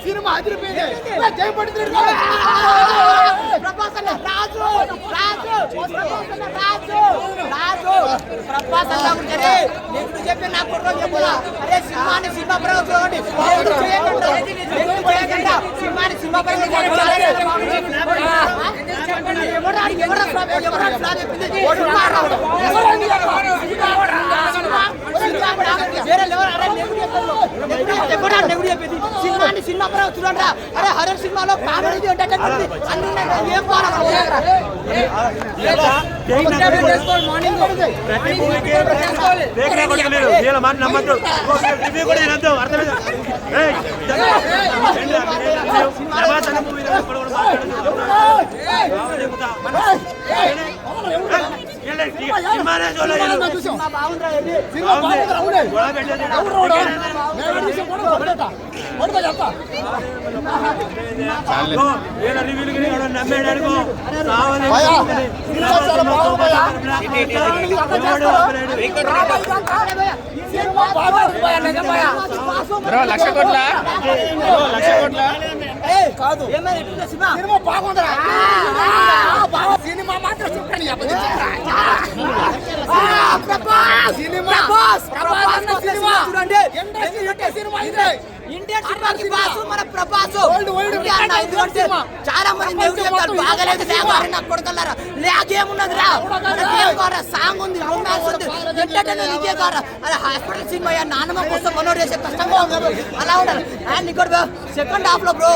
Cinema అదిరిపోయింది. చెప్పి నాకు చెప్పాలా? అరే సినిమాని సినిమా పరంగా చూడండి, సినిమాని సినిమా పరంగా సినిమాని సినిమా పరంగా చూడండి. అరే హర్రర్ సినిమాలో కామెడీ ఎంటర్టైన్మెంట్ అన్ని ఏం లక్ష కోట్ల కాదు. సినిమా బాగుందిరా, సినిమా మాత్రం చూడండి. ఇండియన్ మన ప్రభాస్ చాలా మంది బాగలేదు నాకు కొడుకల్లారా. లేకేమున్నది రా, సాంగ్ ఉంది, రొమాన్స్ ఉంది, ఎంటర్టైన్మెంట్ ఇదే కారా. అదే హాస్పిటల్ సినిమా నాన్నమ్మ కోసం మనోడు చేసే కష్టంగా ఉంది, అలా ఉండాలి. అండ్ ఇక్కడ సెకండ్ హాఫ్ లో బ్రో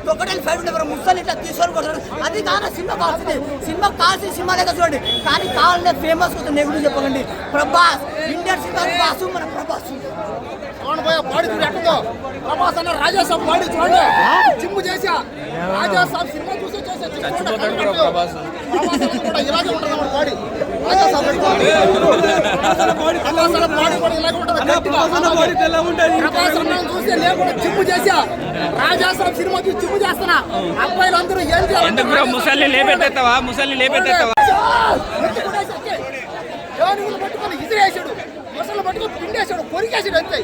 క్రొకడైల్ ఫైట్ ఉండే బ్రో, ముసలి ఇట్లా తీసుకొని కొడతారు. అది కాదు సినిమా కావాల్సింది, సినిమా కావాల్సిన సినిమా లేదా చూడండి. కానీ కావాలంటే ఫేమస్ కోసం నెగిటివ్ చెప్పకండి. ప్రభాస్ ఇండియన్ సినిమా బాసు మన ప్రభాస్ బాడీ చూడు ఎక్కడో. ప్రభాస్ అన్న రాజాసాబ్ బాడీ చూడండి, జిమ్ చేసా రాజాసాబ్ సినిమా చూసి ఇలాగే ఉంటుంది బాడీ. చూస్తే లేకుండా జిమ్ చేసా రాజాసాబ్ సినిమా చూసి జిమ్ చేస్తున్నా. అబ్బాయిలు అందరూ ఏం చేయాలి? ముసలి లేపెత్తావా? ముసలి లేపెత్తావా? పట్టుకొని ఇసిరేసాడు, ముసలు పట్టుకొని పిండేసాడు, కొరికేసాడు అంతే.